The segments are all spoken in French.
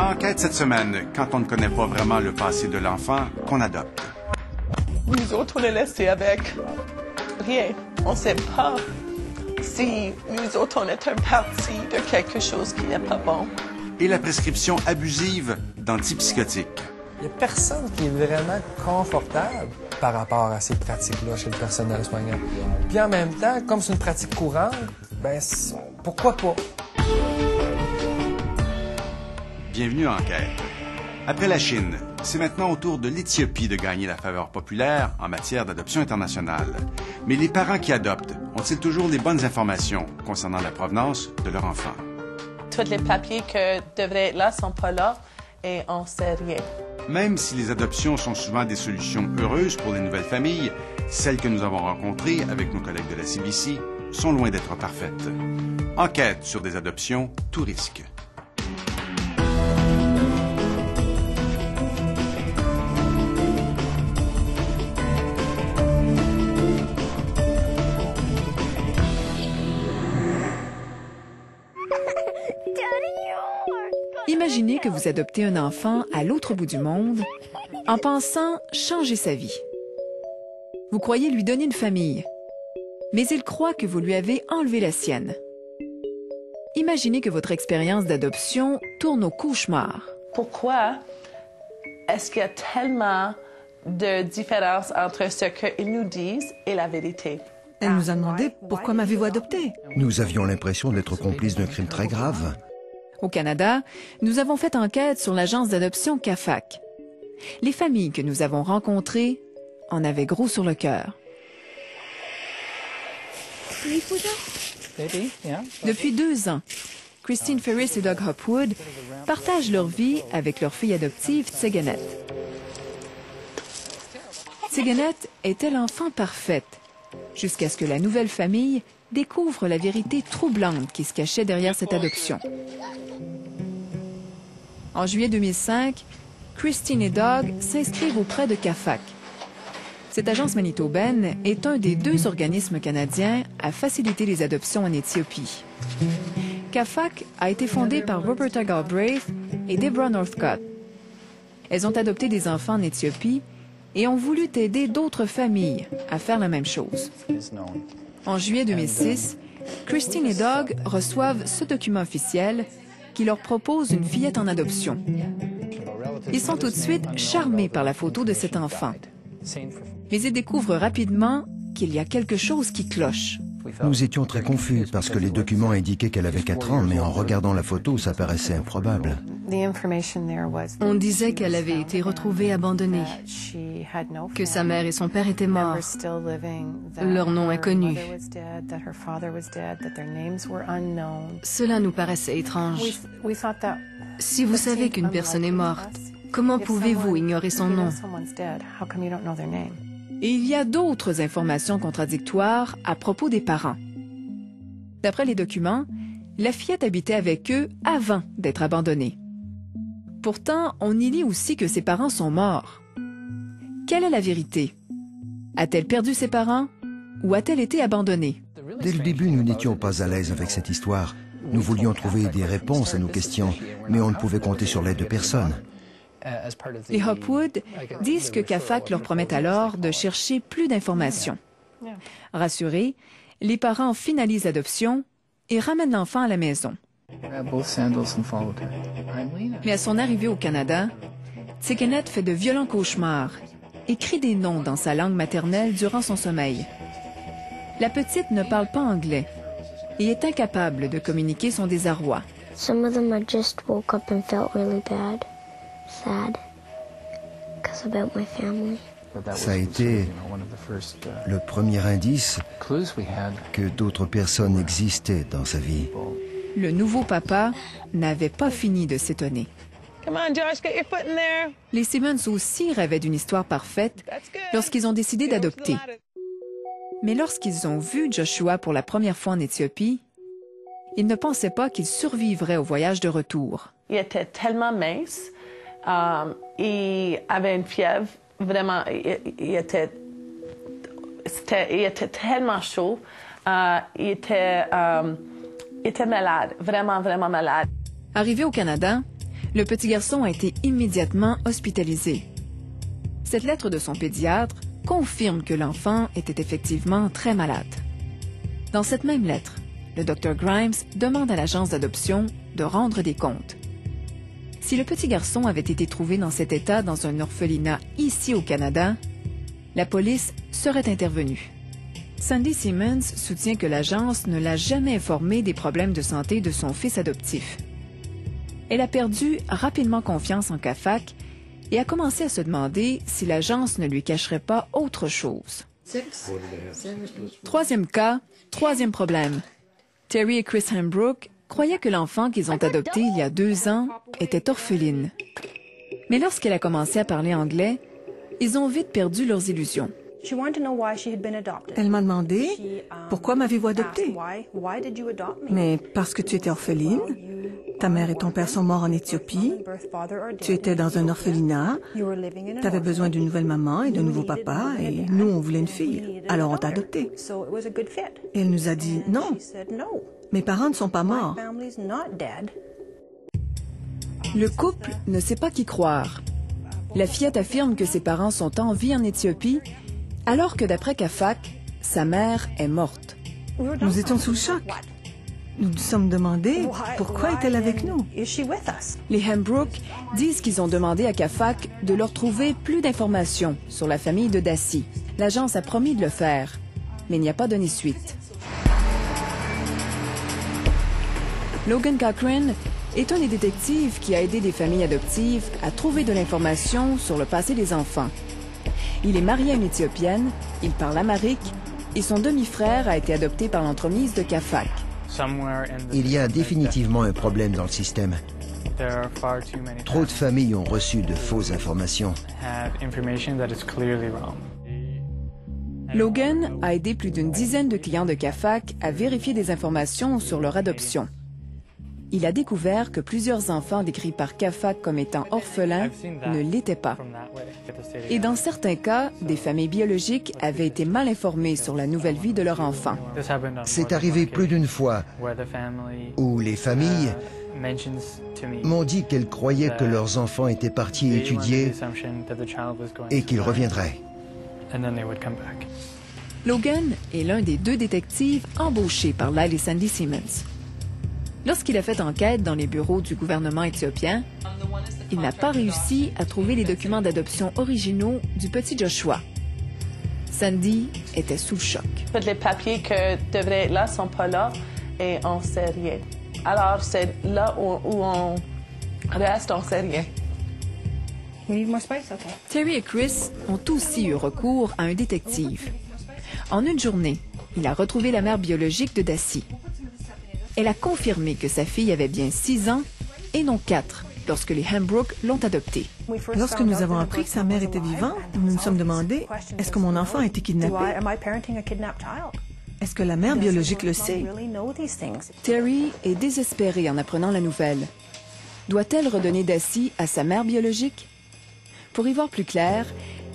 Enquête cette semaine, quand on ne connaît pas vraiment le passé de l'enfant qu'on adopte. Nous autres, on est laissés avec rien. On ne sait pas si nous autres, on est un parti de quelque chose qui n'est pas bon. Et la prescription abusive d'antipsychotiques. Il n'y a personne qui est vraiment confortable par rapport à ces pratiques-là chez le personnel soignant. Puis en même temps, comme c'est une pratique courante, ben pourquoi pas? Bienvenue à Enquête. Après la Chine, c'est maintenant au tour de l'Éthiopie de gagner la faveur populaire en matière d'adoption internationale. Mais les parents qui adoptent ont-ils toujours les bonnes informations concernant la provenance de leur enfant? Tous les papiers qui devraient être là sont pas là et on ne sait rien. Même si les adoptions sont souvent des solutions heureuses pour les nouvelles familles, celles que nous avons rencontrées avec nos collègues de la CBC sont loin d'être parfaites. Enquête sur des adoptions, tout risque. Imaginez que vous adoptez un enfant à l'autre bout du monde en pensant changer sa vie. Vous croyez lui donner une famille, mais il croit que vous lui avez enlevé la sienne. Imaginez que votre expérience d'adoption tourne au cauchemar. Pourquoi est-ce qu'il y a tellement de différence entre ce qu'ils nous disent et la vérité? Elle nous a demandé « Pourquoi m'avez-vous adopté ?» Nous avions l'impression d'être complices d'un crime très grave. Au Canada, nous avons fait enquête sur l'agence d'adoption CAFAC. Les familles que nous avons rencontrées en avaient gros sur le cœur. Depuis 2 ans, Christine Ferris et Doug Hopwood partagent leur vie avec leur fille adoptive Tseganet. Tseganet était l'enfant parfaite, jusqu'à ce que la nouvelle famille découvre la vérité troublante qui se cachait derrière cette adoption. En juillet 2005, Christine et Doug s'inscrivent auprès de CAFAC. Cette agence manitobaine est un des 2 organismes canadiens à faciliter les adoptions en Éthiopie. CAFAC a été fondée par Roberta Galbraith et Deborah Northcott. Elles ont adopté des enfants en Éthiopie et ont voulu aider d'autres familles à faire la même chose. En juillet 2006, Christine et Doug reçoivent ce document officiel qui leur propose une fillette en adoption. Ils sont tout de suite charmés par la photo de cet enfant. Mais ils découvrent rapidement qu'il y a quelque chose qui cloche. Nous étions très confus parce que les documents indiquaient qu'elle avait 4 ans, mais en regardant la photo, ça paraissait improbable. On disait qu'elle avait été retrouvée abandonnée, que sa mère et son père étaient morts. Leur nom inconnu. Cela nous paraissait étrange. Si vous savez qu'une personne est morte, comment pouvez-vous ignorer son nom? Et il y a d'autres informations contradictoires à propos des parents. D'après les documents, la fillette habitait avec eux avant d'être abandonnée. Pourtant, on y lit aussi que ses parents sont morts. Quelle est la vérité? A-t-elle perdu ses parents ou a-t-elle été abandonnée? Dès le début, nous n'étions pas à l'aise avec cette histoire. Nous voulions trouver des réponses à nos questions, mais on ne pouvait compter sur l'aide de personne. Les Hopwood disent que CAFAC leur promet alors de chercher plus d'informations. Rassurés, les parents finalisent l'adoption et ramènent l'enfant à la maison. Mais à son arrivée au Canada, Tseganet fait de violents cauchemars et crie des noms dans sa langue maternelle durant son sommeil. La petite ne parle pas anglais et est incapable de communiquer son désarroi. Some of them I just woke up and felt really bad, sad, because about my family. Ça a été le premier indice que d'autres personnes existaient dans sa vie. Le nouveau papa n'avait pas fini de s'étonner. Les Simmons aussi rêvaient d'une histoire parfaite lorsqu'ils ont décidé d'adopter. Mais lorsqu'ils ont vu Joshua pour la première fois en Éthiopie, ils ne pensaient pas qu'il survivrait au voyage de retour. Il était tellement mince, il avait une fièvre, vraiment, il était tellement chaud, il était malade, vraiment, vraiment malade. Arrivé au Canada, Le petit garçon a été immédiatement hospitalisé. Cette lettre de son pédiatre confirme que l'enfant était effectivement très malade. Dans cette même lettre, le Dr Grimes demande à l'agence d'adoption de rendre des comptes. Si le petit garçon avait été trouvé dans cet état dans un orphelinat ici au Canada, la police serait intervenue. Sandy Simmons soutient que l'agence ne l'a jamais informé des problèmes de santé de son fils adoptif. Elle a perdu rapidement confiance en CAFAC et a commencé à se demander si l'agence ne lui cacherait pas autre chose. Troisième cas, troisième problème. Terry et Chris Hembrook croyaient que l'enfant qu'ils ont adopté il y a 2 ans était orpheline. Mais lorsqu'elle a commencé à parler anglais, ils ont vite perdu leurs illusions. Elle m'a demandé pourquoi m'avez-vous adopté? Mais parce que tu étais orpheline, ta mère et ton père sont morts en Éthiopie, tu étais dans un orphelinat, tu avais besoin d'une nouvelle maman et d'un nouveau papa, et nous, on voulait une fille, alors on t'a adopté. Et elle nous a dit non, mes parents ne sont pas morts. Le couple ne sait pas qui croire. La fillette affirme que ses parents sont en vie en Éthiopie, alors que d'après CAFAC, sa mère est morte. Nous étions sous le choc. Nous nous sommes demandé pourquoi est-elle avec nous. Les Hembrook disent qu'ils ont demandé à CAFAC de leur trouver plus d'informations sur la famille de Daci. L'agence a promis de le faire, mais n'y a pas donné suite. Logan Cochrane est un des détectives qui a aidé des familles adoptives à trouver de l'information sur le passé des enfants. Il est marié à une Éthiopienne, il parle amharique et son demi-frère a été adopté par l'entremise de CAFAC. Il y a définitivement un problème dans le système. Trop de familles ont reçu de fausses informations. Logan a aidé plus d'une dizaine de clients de CAFAC à vérifier des informations sur leur adoption. Il a découvert que plusieurs enfants décrits par CAFAC comme étant orphelins ne l'étaient pas. Et dans certains cas, des familles biologiques avaient été mal informées sur la nouvelle vie de leur enfant. C'est arrivé plus d'une fois où les familles m'ont dit qu'elles croyaient que leurs enfants étaient partis étudier et qu'ils reviendraient. Logan est l'un des 2 détectives embauchés par Lyle et Sandy Simmons. Lorsqu'il a fait enquête dans les bureaux du gouvernement éthiopien, il n'a pas réussi à trouver les documents d'adoption originaux du petit Joshua. Sandy était sous le choc. Tous les papiers qui devraient être là ne sont pas là et on ne sait rien. Alors, c'est là où on reste, on ne sait rien. Terry et Chris ont aussi eu recours à un détective. En une journée, il a retrouvé la mère biologique de Daci. Elle a confirmé que sa fille avait bien 6 ans et non 4 lorsque les Hembrook l'ont adoptée. Lorsque nous avons appris que sa mère était vivante, nous nous sommes demandé, est-ce que mon enfant a été kidnappé? Est-ce que la mère biologique le sait? Terry est désespérée en apprenant la nouvelle. Doit-elle redonner Daci à sa mère biologique? Pour y voir plus clair,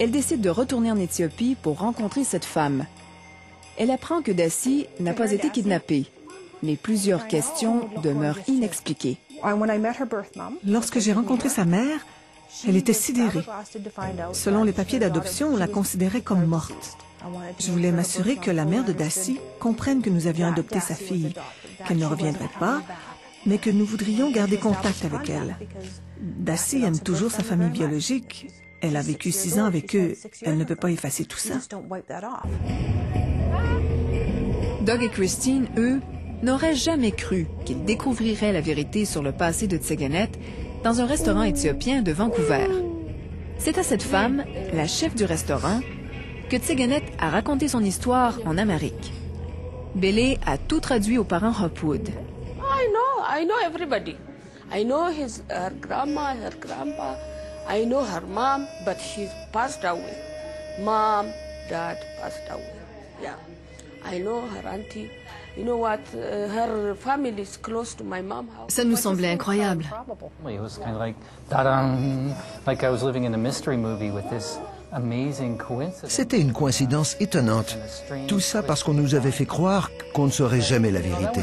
elle décide de retourner en Éthiopie pour rencontrer cette femme. Elle apprend que Daci n'a pas été kidnappée, mais plusieurs questions demeurent inexpliquées. Lorsque j'ai rencontré sa mère, elle était sidérée. Selon les papiers d'adoption, on la considérait comme morte. Je voulais m'assurer que la mère de Daci comprenne que nous avions adopté sa fille, qu'elle ne reviendrait pas, mais que nous voudrions garder contact avec elle. Daci aime toujours sa famille biologique. Elle a vécu 6 ans avec eux. Elle ne peut pas effacer tout ça. Doug et Christine, eux, n'auraient jamais cru qu'ils découvriraient la vérité sur le passé de Tseganet dans un restaurant éthiopien de Vancouver. C'est à cette femme, la chef du restaurant, que Tseganet a raconté son histoire en amharique. Bélé a tout traduit aux parents Hopwood. I know everybody. I know her grandma, her grandpa. I know her mom, but she passed away. Mom, dad passed away. Yeah. I know her auntie. You know what? Her family is close to my mom's house. Ça nous semblait incroyable. It was kind of like I was living in a mystery movie with this amazing coincidence. C'était une coïncidence étonnante. Tout ça parce qu'on nous avait fait croire qu'on ne saurait jamais la vérité.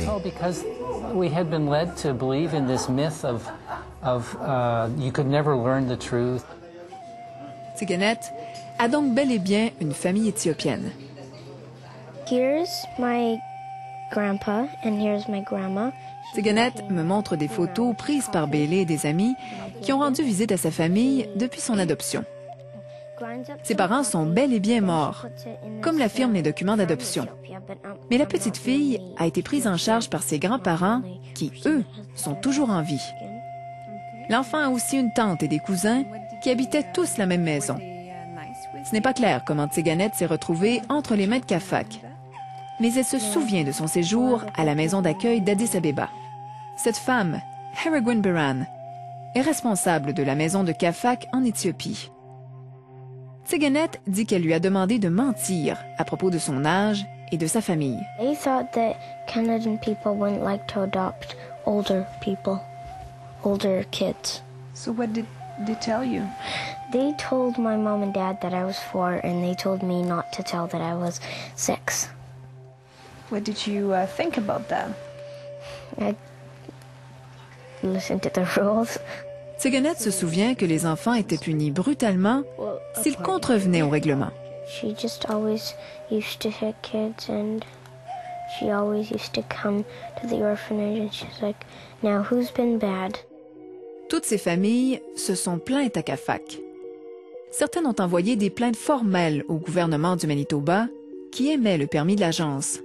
We had been led to believe in this myth of You could never learn the truth. Tsiganet a donc bel et bien une famille éthiopienne. Here's my grandpa and here's my grandma. Tsiganet me montre des photos prises par Bailey et des amis qui ont rendu visite à sa famille depuis son adoption. Ses parents sont bel et bien morts, comme l'affirment les documents d'adoption. Mais la petite fille a été prise en charge par ses grands-parents qui, eux, sont toujours en vie. L'enfant a aussi une tante et des cousins qui habitaient tous la même maison. Ce n'est pas clair comment Tsiganet s'est retrouvée entre les mains de Kafak, mais elle se souvient de son séjour à la maison d'accueil d'Addis Abeba. Cette femme, Herigwen Biran, est responsable de la maison de Kafak en Éthiopie. Tsiganet dit qu'elle lui a demandé de mentir à propos de son âge et de sa famille. They thought that Canadian people wouldn't like to adopt older people, older kids. So what did they tell you? They told my mom and dad that I was 4, and they told me not to tell that I was 6. What did you think about that? I listened to the rules. Tsiganet se souvient que les enfants étaient punis brutalement s'ils contrevenaient au règlement. She just always used to hit kids, and she always used to come to the orphanage, and she's like, now who's been bad? Toutes ces familles se sont plaintes à Kafak. Certaines ont envoyé des plaintes formelles au gouvernement du Manitoba qui émet le permis de l'agence.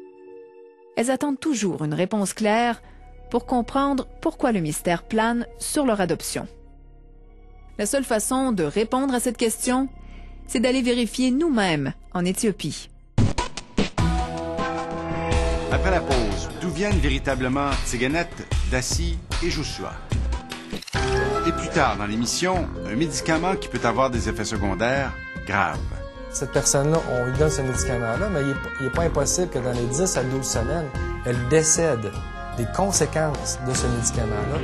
Elles attendent toujours une réponse claire pour comprendre pourquoi le mystère plane sur leur adoption. La seule façon de répondre à cette question, c'est d'aller vérifier nous-mêmes en Éthiopie. Après la pause, d'où viennent véritablement Tsiganet, Dassi et Joshua? Et plus tard dans l'émission, un médicament qui peut avoir des effets secondaires graves. Cette personne-là, on lui donne ce médicament-là, mais il n'est pas impossible que dans les 10 à 12 semaines, elle décède des conséquences de ce médicament-là.